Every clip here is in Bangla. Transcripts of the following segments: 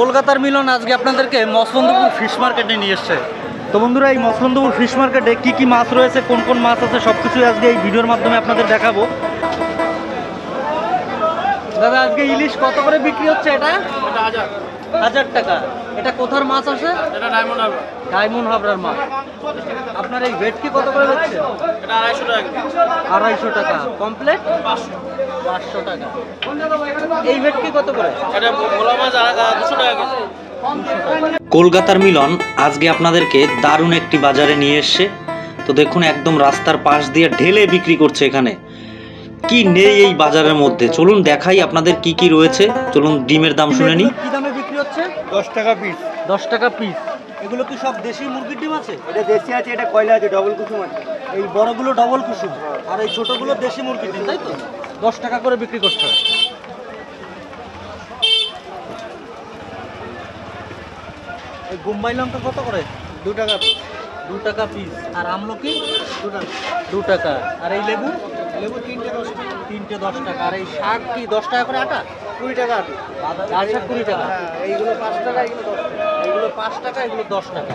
কলকাতার মিলন আজকে আপনাদেরকে মসলন্দপুর ফিশ মার্কেটে নিয়ে এসছে। তো বন্ধুরা, এই মসলন্দপুর ফিশ মার্কেটে কি কি মাছ রয়েছে, কোন কোন মাছ আছে, সব কিছুই আজকে এই ভিডিওর মাধ্যমে আপনাদের দেখাবো। দাদা, আজকে ইলিশ কত করে বিক্রি হচ্ছে? এটা 1000 টাকা। এটা কোথার মাছ আছে? এটা ডায়মন্ড হারবার। ডায়মন্ড হাবরার মাছ। আপনার এই ভেটকি কত করে দিচ্ছে? এটা 250 টাকা। 250 টাকা। কমপ্লেট 500 টাকা। এই ভেটকি কত করে? এটা ভোলা মাছ 200 টাকা কেজি। কলকাতার মিলন আজকে আপনাদেরকে দারুণ একটি বাজারে নিয়ে এসছে। তো দেখুন, একদম রাস্তার পাশ দিয়ে ঢেলে বিক্রি করছে। এখানে কি নেই এই বাজারের মধ্যে, চলুন দেখাই আপনাদের কি কি রয়েছে। চলুন ডিমের দাম শুনে নিই। কি দামে বিক্রি হচ্ছে? 10 টাকা পিস। 10 টাকা পিস। এগুলো কি সব দেশি মুরগির ডিম আছে? এটা দেশি আছে, এটা কয়লা আছে, ডবল কুসুম আছে। এই বড়গুলো ডবল কুসুম আর এই ছোটগুলো দেশি মুরগির ডিম, তাই তো? 10 টাকা করে বিক্রি করছে। এই বোম্বাই লঙ্কা কত করে? 2 টাকা পিস। 2 টাকা পিস। আর আমলকি 2 টাকা। 2 টাকা। আর এই লেবু? লেবু 3টে 10 টাকা। 3টে 10 টাকা। আর এই শাক কি 10 টাকা করে আটা? 20 টাকা আটি। লাল শাক 20 টাকা। হ্যাঁ, এইগুলো 5 টাকা, এগুলো 10 টাকা। এগুলো 5 টাকা, এগুলো 10 টাকা।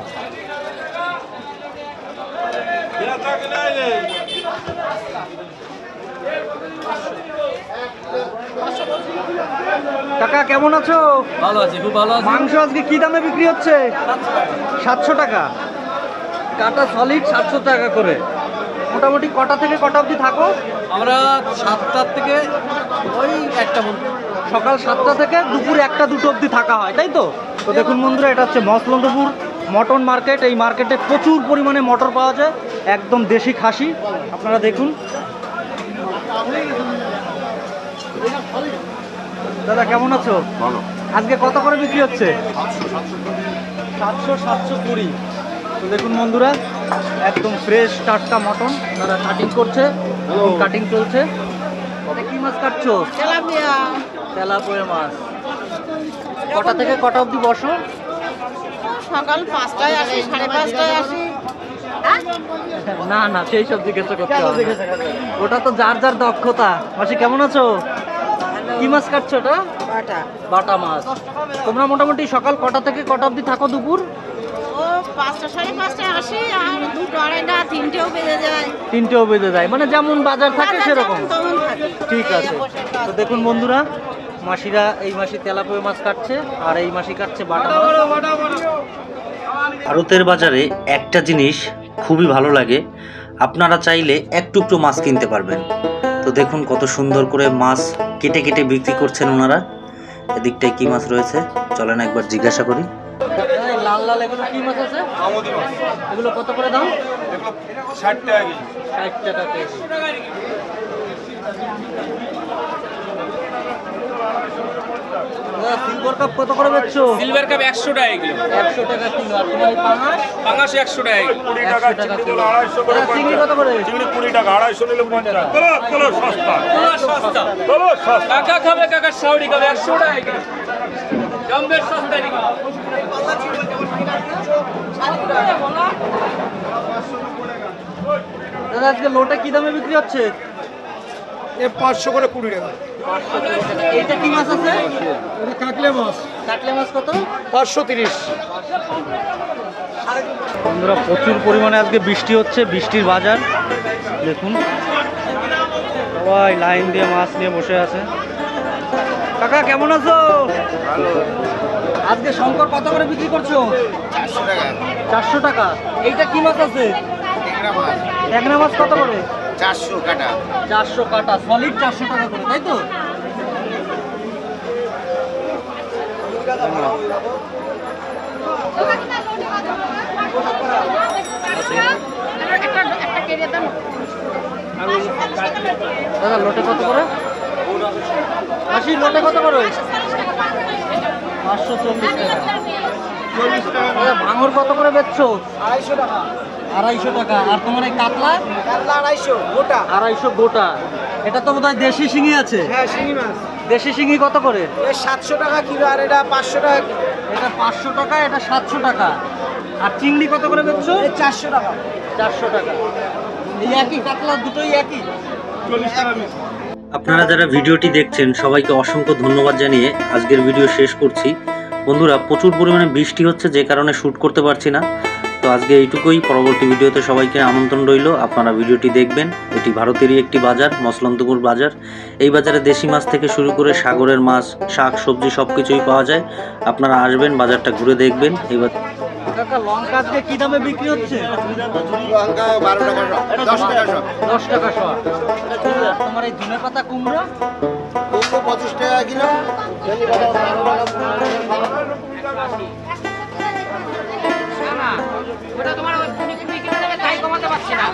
কাকা কেমন আছো? ভালো আছে, খুব ভালো আছে। মাংস আজকে কি দামে বিক্রি হচ্ছে? 700 টাকা। কাটা সলিড 700 টাকা করে। মোটামুটি কটা থেকে কটা অবধি থাকো? আমরা 7টার থেকে ওই 1টা পর্যন্ত। সকাল 7টা থেকে দুপুর 1টা 2টো অবধি থাকা হয়, তাই তো? তো দেখুন বন্ধুরা, এটা হচ্ছে মসলন্দপুর মটন মার্কেট। এই মার্কেটে প্রচুর পরিমাণে মটর পাওয়া যায়, একদম দেশি খাসি। আপনারা দেখুন। দাদা কেমন আছো? ভালো। আজকে কত করে বিক্রি হচ্ছে? 700 720। তো দেখুন বন্ধুরা, একদম ফ্রেশ টাটকা মটন। তারা কাটিং করছে, কাটিং চলছে। এটা কি মাছ কাটছো? তেলাপিয়া। তেলাপিয়া মাছ। কটা থেকে কটা অবধি বসো? সকাল 5টায় আসি, 5:30টায় আসি। না না, সেই সব জিজ্ঞাসা করতে হবে না। ওটা তো যার যার দক্ষতা। মাসি কেমন আছো? কি মাছ কাটছো এটা? বাটা। বাটা মাছ। তোমরা মোটামুটি সকাল কটা থেকে কটা অবধি থাকো দুপুর? ও 5টা 5:30টায় আসি, আর 2টো 2:30টা 3টেও বেজে যায়। 3টেও বেজে যায়, মানে যেমন বাজার থাকে বাজার সেরকম। যেমন তেমন থাকে। ঠিক আছে। তো দেখুন বন্ধুরা, মাসিরা এই মাসি তেলাপিয়া মাছ কাটছে আর এই মাসি কাটছে বাটা মাছ। ভারতের বাজারে একটা জিনিস খুবই ভালো লাগে, আপনারা চাইলে এক টুকরো মাছ কিনতে পারবেন। তো দেখুন কত সুন্দর করে মাছ কেটে কেটে বিক্রি করছেন ওনারা। এদিকটায় কি মাছ রয়েছে চলেন একবার জিজ্ঞাসা করি। এই লাল লাল এগুলো কি মাছ আছে? আমুদি মাছ। এগুলো কত করে দাম? এগুলো 60 টাকা কেজি। 60 টাকা কেজি। সিলভার কাপ কত করে বেচছো? সিলভার কাপ 100 টাকা কিলো। 100 টাকা কিলো। আর তোমার এই পাঙাশ? পাঙাশ 100 টাকা কিলো। 20 টাকা, 100 টাকা চিংড়ি কিলো। নিলে 250 করে। আর চিংড়ি কত করে? চিংড়ি 20 টাকা, 250 নিলে 50। চলো সস্তা। সস্তা। চলো সস্তা। কাকা খাবে, কাকা সাউরি খাবে 100 টাকা কিলো। জম্বের সস্তা নাকি? দাদা আজকে লোটে কি দামে বিক্রি হচ্ছে? এ 500 করে 20 টাকা। 500 টাকা। এইটা কি মাছ আছে? এটা কাকলে মাছ। কাটলে মাছ কত? 530। বন্ধুরা, প্রচুর পরিমাণে আজকে বৃষ্টি হচ্ছে, বৃষ্টির বাজার দেখুন। সবাই লাইন দিয়ে মাছ নিয়ে বসে আছে। কাকা কেমন আছো? আজকে শঙ্কর কত করে বিক্রি করছো? 400 টাকা। 400 টাকা। এইটা কি মাছ আছে? ট্যাংরা মাছ। ট্যাংরা মাছ কত করে? 400 কাটা। 400 কাটা। সলিড 400 টাকা করে, তাই তো? দাদা লোটে কত করে? মাসি লোটে কত করে? 540 টাকা। দাদা ভাঙর কত করে বেচছো? 250 টাকা। 250 টাকা। আর তোমার এই কাতলা? কাতলা 250 গোটা। 250 গোটা। এটা তো বোধহয় দেশি শিঙি আছে। হ্যাঁ, শিঙি মাছ। দেশি শিঙি কত করে? এ 700 টাকা কিলো, আর এটা 500 টাকা কিলো। এটা 500 টাকা, এটা 700 টাকা। আর চিংড়ি কত করে বেচছো? 400 টাকা। 400 টাকা। এই একই কাতলা, দুটোই একই। 40 টাকা পিস। আপনারা যারা ভিডিওটি দেখছেন সবাইকে অসংখ্য ধন্যবাদ জানিয়ে আজকের ভিডিও শেষ করছি। বন্ধুরা প্রচুর পরিমাণে বৃষ্টি হচ্ছে, যে কারণে শ্যুট করতে পারছি না। তো আজকে এইটুকুই, পরবর্তী ভিডিওতে সবাইকে আমন্ত্রণ রইল, আপনারা ভিডিওটি দেখবেন। এটি ভারতেরই একটি বাজার, মসলন্দপুর বাজার। এই বাজারে দেশি মাছ থেকে শুরু করে সাগরের মাছ, শাক সবজি সব কিছুই পাওয়া যায়। আপনারা আসবেন, বাজারটা ঘুরে দেখবেন। এবার কাকা লঙ্কা আজকে কি দামে বিক্রি হচ্ছে? লঙ্কা 12 টাকা 10 টাকা সব 10 টাকা শ। তোমার এই ধনে পাতা কুমড়া কুমড়ো 25 টাকা কিলো ওটা তোমার ওই কুড়ি কুড়ি কিলো থেকে তাই কমাতে পারছি না।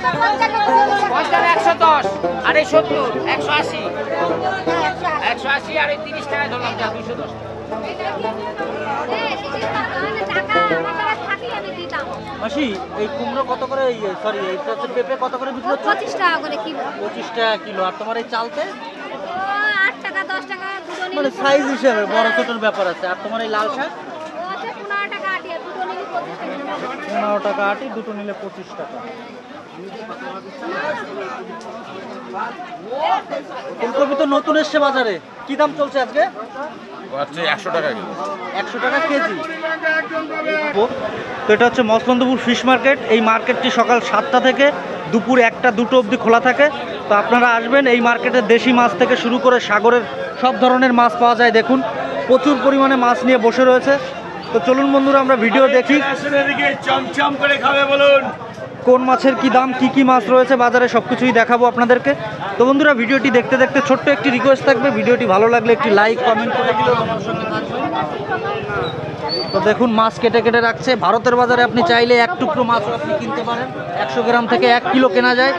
110 আর এই 70 180 180 আর এই 30 টাকায় ধরলাম, যা 210 মাসি এই কুমড়ো কত করে, সরি এইটা হচ্ছে পেঁপে কত করে বিক্রি হচ্ছে? 25 টাকা করে কিলো। 25 টাকা কিলো। আর তোমার এই চালতে 8 টাকা 10 টাকা দুটো নিলে মানে সাইজ হিসেবে বড় ছোটর ব্যাপার আছে। আর তোমার এই লাল শাক ও আছে 15 টাকা আটি, আর দুটো নিলে 25 টাকা। 15 টাকা আটি, দুটো নিলে 25 টাকা। ফুলকপি তো নতুন এসছে বাজারে, কি দাম চলছে আজকে? 100 টাকা কিলো 100 টাকা কেজি। তো এটা হচ্ছে মসলন্দপুর ফিশ মার্কেট। এই মার্কেটটি সকাল 7টা থেকে দুপুর 1টা 2টো অবধি খোলা থাকে। তো আপনারা আসবেন, এই মার্কেটে দেশি মাছ থেকে শুরু করে সাগরের সব ধরনের মাছ পাওয়া যায়। দেখুন প্রচুর পরিমাণে মাছ নিয়ে বসে রয়েছে। তো চলুন বন্ধুরা আমরা ভিডিও দেখি চমচম করে খাবে বলুন। কোন মাছের কি দাম, কি কি মাছ রয়েছে বাজারে, সব কিছুই দেখাবো আপনাদেরকে। তো বন্ধুরা ভিডিওটি দেখতে দেখতে ছোট্ট একটি রিকোয়েস্ট থাকবে, ভিডিওটি ভালো লাগলে একটি লাইক কমেন্ট করে দিলে আমার সঙ্গে থাকবেন। তো দেখুন মাছ কেটে কেটে রাখছে। ভারতের বাজারে আপনি চাইলে এক টুকরো মাছও আপনি কিনতে পারেন। 100 গ্রাম থেকে 1 কিলো কেনা যায়।